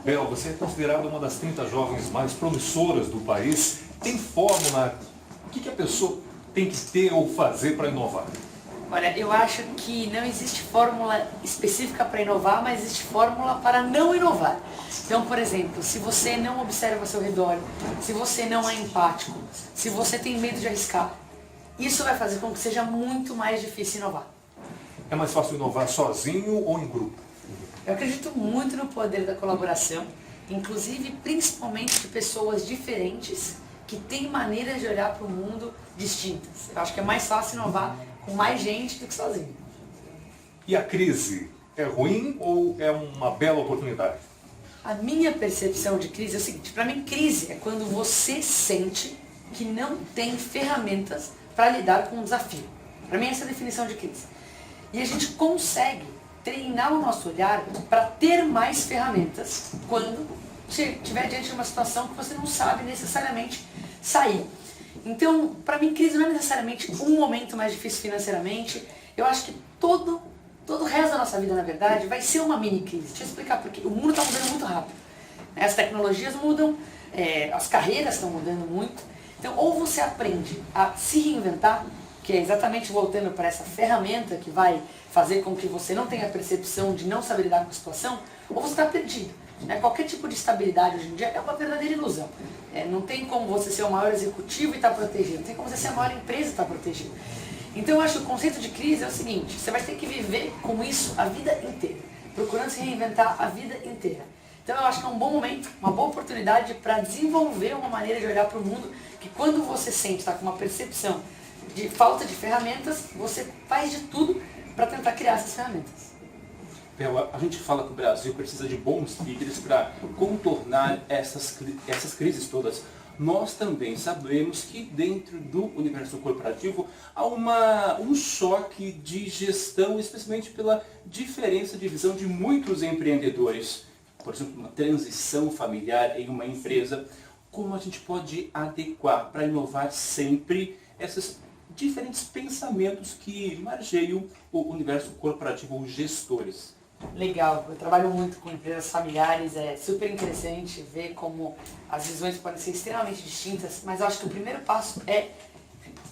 Bel, você é considerada uma das 30 jovens mais promissoras do país. Tem fórmula? O que a pessoa tem que ter ou fazer para inovar? Olha, eu acho que não existe fórmula específica para inovar, mas existe fórmula para não inovar. Então, por exemplo, se você não observa ao seu redor, se você não é empático, se você tem medo de arriscar, isso vai fazer com que seja muito mais difícil inovar. É mais fácil inovar sozinho ou em grupo? Eu acredito muito no poder da colaboração, inclusive principalmente de pessoas diferentes que têm maneiras de olhar para o mundo distintas. Eu acho que é mais fácil inovar com mais gente do que sozinho. E a crise é ruim ou é uma bela oportunidade? A minha percepção de crise é o seguinte: para mim crise é quando você sente que não tem ferramentas para lidar com um desafio. Para mim essa é a definição de crise. E a gente consegue treinar o nosso olhar para ter mais ferramentas quando estiver diante de uma situação que você não sabe necessariamente sair. Então, para mim, crise não é necessariamente um momento mais difícil financeiramente. Eu acho que todo o resto da nossa vida, na verdade, vai ser uma mini crise. Deixa eu explicar por quê. O mundo está mudando muito rápido. As tecnologias mudam, as carreiras estão mudando muito. Então, ou você aprende a se reinventar, que é exatamente voltando para essa ferramenta que vai fazer com que você não tenha a percepção de não saber lidar com a situação, ou você está perdido. Qualquer tipo de estabilidade hoje em dia é uma verdadeira ilusão. Não tem como você ser o maior executivo e estar protegido, não tem como você ser a maior empresa e estar protegido. Então eu acho que o conceito de crise é o seguinte: você vai ter que viver com isso a vida inteira, procurando se reinventar a vida inteira. Então eu acho que é um bom momento, uma boa oportunidade para desenvolver uma maneira de olhar para o mundo que, quando você sente, está com uma percepção de falta de ferramentas, você faz de tudo para tentar criar essas ferramentas. Bel, a gente fala que o Brasil precisa de bons líderes para contornar essas crises todas. Nós também sabemos que dentro do universo corporativo há um choque de gestão, especialmente pela diferença de visão de muitos empreendedores. Por exemplo, uma transição familiar em uma empresa. Como a gente pode adequar para inovar sempre esses diferentes pensamentos que margeiam o universo corporativo, os gestores? Legal, eu trabalho muito com empresas familiares, é super interessante ver como as visões podem ser extremamente distintas, mas eu acho que o primeiro passo é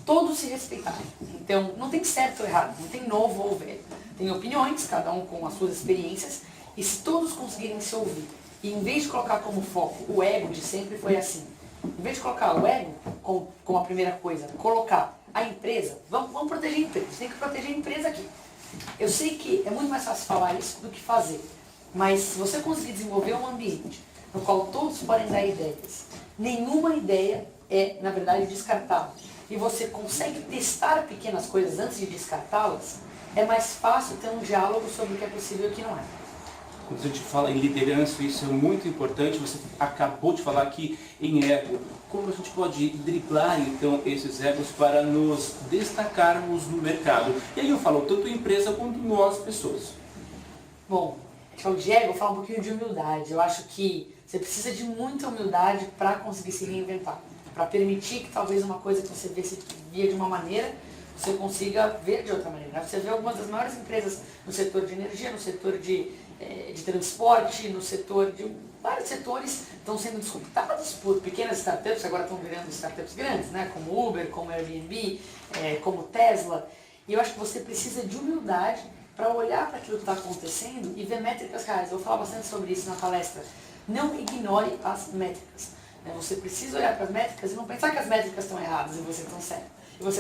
todos se respeitarem. Então, não tem certo ou errado, não tem novo ou velho. Tem opiniões, cada um com as suas experiências, e se todos conseguirem se ouvir, e em vez de colocar como foco o ego de sempre, foi assim. Em vez de colocar o ego como a primeira coisa, colocar a empresa, vamos proteger a empresa, tem que proteger a empresa aqui. Eu sei que é muito mais fácil falar isso do que fazer, mas se você conseguir desenvolver um ambiente no qual todos podem dar ideias, nenhuma ideia é, na verdade, descartável, e você consegue testar pequenas coisas antes de descartá-las, é mais fácil ter um diálogo sobre o que é possível e o que não é. Quando a gente fala em liderança, isso é muito importante. Você acabou de falar aqui em ego. Como a gente pode driblar, então, esses egos para nos destacarmos no mercado? E aí eu falo tanto empresa quanto nós, pessoas. Bom, o Diego fala um pouquinho de humildade. Eu acho que você precisa de muita humildade para conseguir se reinventar. Para permitir que talvez uma coisa que você via de uma maneira, você consiga ver de outra maneira. Você vê algumas das maiores empresas no setor de energia, no setor de transporte, no setor de vários setores estão sendo disruptados por pequenas startups, que agora estão virando startups grandes, né? Como Uber, como Airbnb, como Tesla. E eu acho que você precisa de humildade para olhar para aquilo que está acontecendo e ver métricas reais. Eu vou falar bastante sobre isso na palestra. Não ignore as métricas. Você precisa olhar para as métricas e não pensar que as métricas estão erradas e você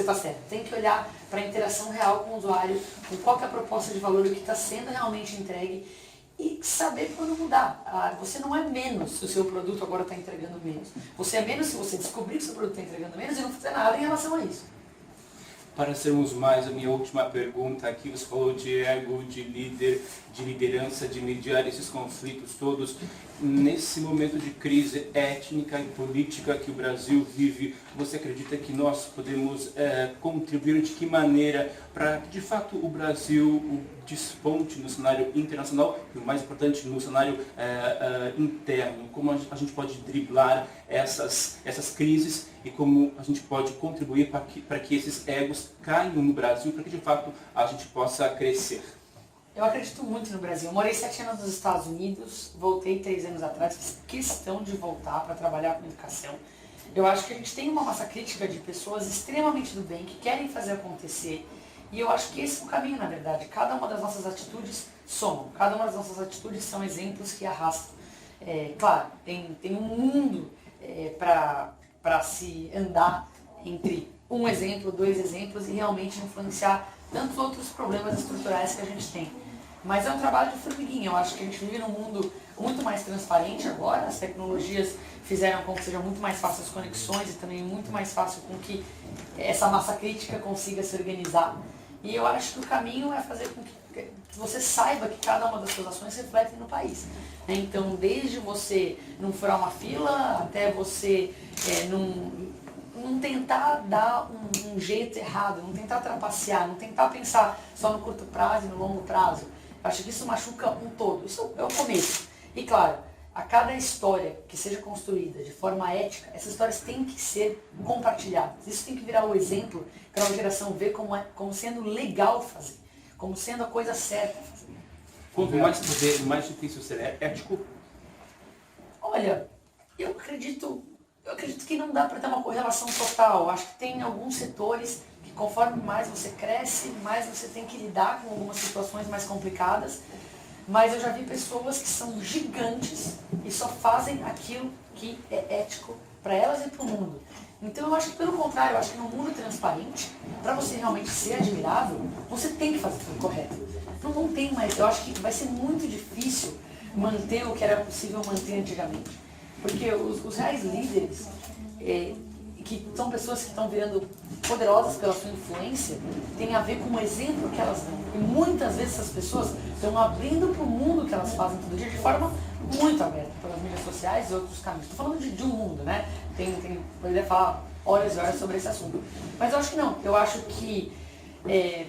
está certo. Tem que olhar para a interação real com o usuário, com qual que é a proposta de valor, o que está sendo realmente entregue, e saber quando mudar. Você não é menos se o seu produto agora está entregando menos. Você é menos se você descobrir que o seu produto está entregando menos e não fazer nada em relação a isso. Para sermos mais, a minha última pergunta aqui, você falou de ego, de líder, de liderança, de mediar esses conflitos todos. Nesse momento de crise étnica e política que o Brasil vive, você acredita que nós podemos contribuir de que maneira para que, de fato, o Brasil desponte no cenário internacional e, o mais importante, no cenário interno? Como a gente pode driblar essas crises e como a gente pode contribuir para que esses egos caiam no Brasil, para que, de fato, a gente possa crescer? Eu acredito muito no Brasil. Eu morei 7 anos nos Estados Unidos, voltei 3 anos atrás, fiz questão de voltar para trabalhar com educação. Eu acho que a gente tem uma massa crítica de pessoas extremamente do bem, que querem fazer acontecer. E eu acho que esse é o caminho, na verdade. Cada uma das nossas atitudes somam. Cada uma das nossas atitudes são exemplos que arrastam. Claro, tem um mundo para se andar entre um exemplo, 2 exemplos e realmente influenciar tantos outros problemas estruturais que a gente tem. Mas é um trabalho de formiguinha. Eu acho que a gente vive num mundo muito mais transparente agora. As tecnologias fizeram com que seja muito mais fácil as conexões e também muito mais fácil com que essa massa crítica consiga se organizar. E eu acho que o caminho é fazer com que você saiba que cada uma das suas ações reflete no país. Então, desde você não furar uma fila, até você não tentar dar um jeito errado, não tentar trapacear, não tentar pensar só no curto prazo e no longo prazo. Eu acho que isso machuca um todo. Isso é o começo. E claro, a cada história que seja construída de forma ética, essas histórias têm que ser compartilhadas. Isso tem que virar o exemplo para a nova geração ver como sendo legal fazer, como sendo a coisa certa fazer. Quanto mais poder, mais difícil ser ético? Olha, eu acredito que não dá para ter uma correlação total. Eu acho que tem alguns setores que conforme mais você cresce, mais você tem que lidar com algumas situações mais complicadas. Mas eu já vi pessoas que são gigantes e só fazem aquilo que é ético para elas e para o mundo. Então eu acho que pelo contrário, eu acho que no mundo transparente, para você realmente ser admirável, você tem que fazer tudo correto. Não tem mais, eu acho que vai ser muito difícil manter o que era possível manter antigamente. Porque os reais líderes, que são pessoas que estão virando poderosas pela sua influência, tem a ver com o exemplo que elas dão. E muitas vezes essas pessoas estão abrindo para o mundo o que elas fazem todo dia de forma muito aberta, pelas mídias sociais e outros caminhos. Estou falando de um mundo, né? Poderia falar horas e horas sobre esse assunto. Mas eu acho que não. Eu acho que,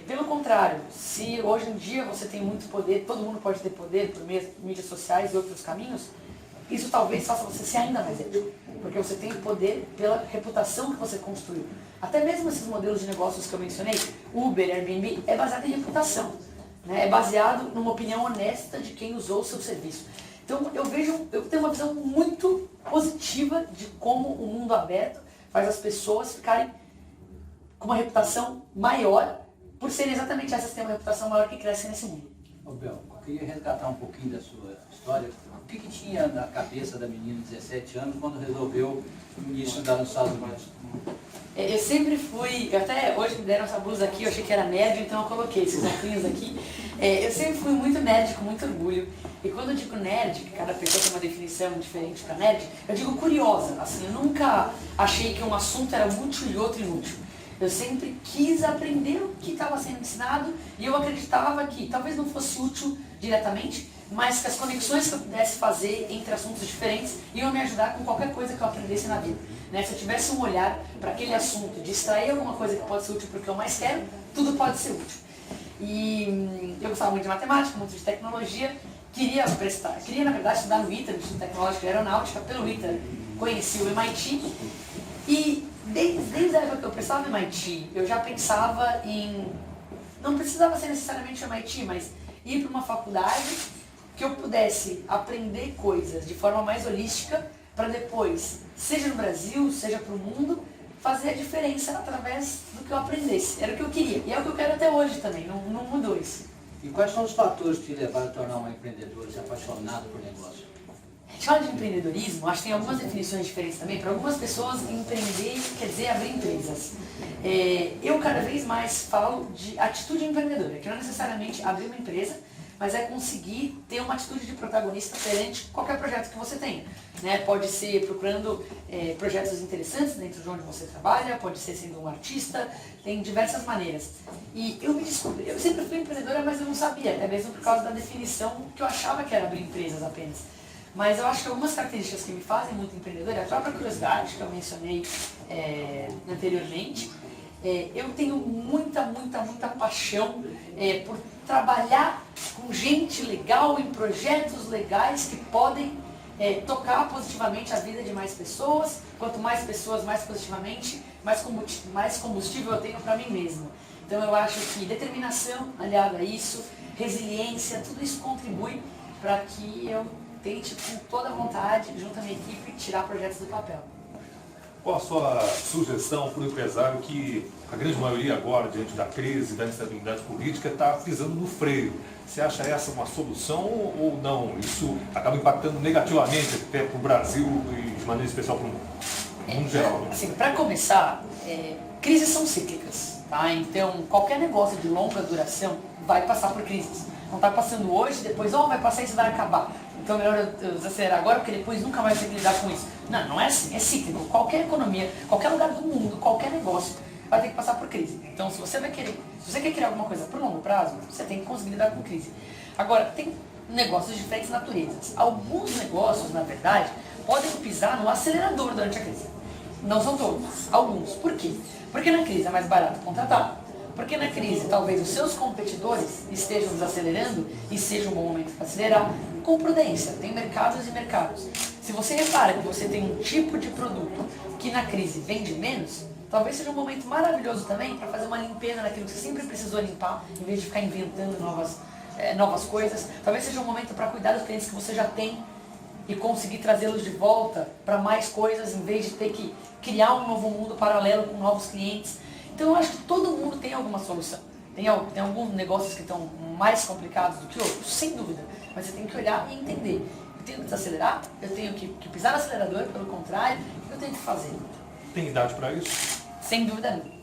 pelo contrário, se hoje em dia você tem muito poder, todo mundo pode ter poder por mídias sociais e outros caminhos, isso talvez faça você ser ainda mais ético, porque você tem poder pela reputação que você construiu. Até mesmo esses modelos de negócios que eu mencionei, Uber, Airbnb, é baseado em reputação, né? É baseado numa opinião honesta de quem usou o seu serviço. Então eu tenho uma visão muito positiva de como o mundo aberto faz as pessoas ficarem com uma reputação maior, por serem exatamente essas que têm uma reputação maior que crescem nesse mundo. Ô Bel, eu queria resgatar um pouquinho da sua história. O que tinha na cabeça da menina de 17 anos quando resolveu estudar nos Estados Unidos? Eu sempre fui, até hoje me deram essa blusa aqui, eu achei que era nerd, então eu coloquei esses óculos aqui. Eu sempre fui muito nerd, com muito orgulho. E quando eu digo nerd, que cada pessoa tem uma definição diferente para nerd, eu digo curiosa. Assim, eu nunca achei que um assunto era útil e outro inútil. Eu sempre quis aprender o que estava sendo ensinado e eu acreditava que talvez não fosse útil diretamente, mas que as conexões que eu pudesse fazer entre assuntos diferentes iam me ajudar com qualquer coisa que eu aprendesse na vida. Né? Se eu tivesse um olhar para aquele assunto, de extrair alguma coisa que pode ser útil para o que eu mais quero, tudo pode ser útil. E eu gostava muito de matemática, muito de tecnologia, queria na verdade estudar no ITER, Instituto Tecnológico de Aeronáutica, pelo ITER conheci o MIT e desde a época que eu prestava no MIT, eu já pensava em, não precisava ser necessariamente o MIT, mas ir para uma faculdade que eu pudesse aprender coisas de forma mais holística para depois, seja no Brasil, seja para o mundo, fazer a diferença através do que eu aprendesse. Era o que eu queria e é o que eu quero até hoje também, não mudou isso. E quais são os fatores que te levaram a tornar uma empreendedora, ser apaixonada por negócio? A gente fala de empreendedorismo, acho que tem algumas definições diferentes também. Para algumas pessoas, empreender quer dizer abrir empresas. Eu cada vez mais falo de atitude empreendedora, que não é necessariamente abrir uma empresa, mas é conseguir ter uma atitude de protagonista perante qualquer projeto que você tenha. Né? Pode ser procurando projetos interessantes dentro de onde você trabalha, pode ser sendo um artista, tem diversas maneiras. E eu me descobri, eu sempre fui empreendedora, mas eu não sabia, até mesmo por causa da definição que eu achava que era abrir empresas apenas. Mas eu acho que algumas características que me fazem muito empreendedora, a própria curiosidade que eu mencionei anteriormente, eu tenho muita paixão por trabalhar com gente legal, em projetos legais que podem tocar positivamente a vida de mais pessoas. Quanto mais pessoas, mais positivamente, mais combustível eu tenho para mim mesmo. Então eu acho que determinação aliada a isso, resiliência, tudo isso contribui para que eu tente com toda a vontade, junto à minha equipe, tirar projetos do papel. Qual a sua sugestão para o empresário que a grande maioria agora, diante da crise, da instabilidade política, está pisando no freio? Você acha essa uma solução ou não? Isso acaba impactando negativamente até para o Brasil e de maneira especial para o mundo geral, né? Assim, para começar, crises são cíclicas, tá? Então, qualquer negócio de longa duração vai passar por crises. Não está passando hoje, depois, vai passar isso, vai acabar. Então, melhor eu desacelerar agora, porque depois nunca mais ter que lidar com isso. Não, não é assim, é cíclico. Qualquer economia, qualquer lugar do mundo, qualquer negócio vai ter que passar por crise. Então, se você quer criar alguma coisa por longo prazo, você tem que conseguir lidar com crise. Agora, tem negócios de diferentes naturezas. Alguns negócios, na verdade, podem pisar no acelerador durante a crise. Não são todos, alguns. Por quê? Porque na crise é mais barato contratar. Porque na crise talvez os seus competidores estejam desacelerando e seja um bom momento para acelerar. Com prudência, tem mercados e mercados. Se você repara que você tem um tipo de produto que na crise vende menos, talvez seja um momento maravilhoso também para fazer uma limpeza naquilo que você sempre precisou limpar, em vez de ficar inventando novas coisas. Talvez seja um momento para cuidar dos clientes que você já tem e conseguir trazê-los de volta para mais coisas, em vez de ter que criar um novo mundo paralelo com novos clientes. Então eu acho que todo mundo tem alguma solução. Tem alguns negócios que estão mais complicados do que outros, sem dúvida. Mas você tem que olhar e entender. Eu tenho que desacelerar, eu tenho que pisar no acelerador, pelo contrário, o que eu tenho que fazer? Tem idade para isso? Sem dúvida nenhuma.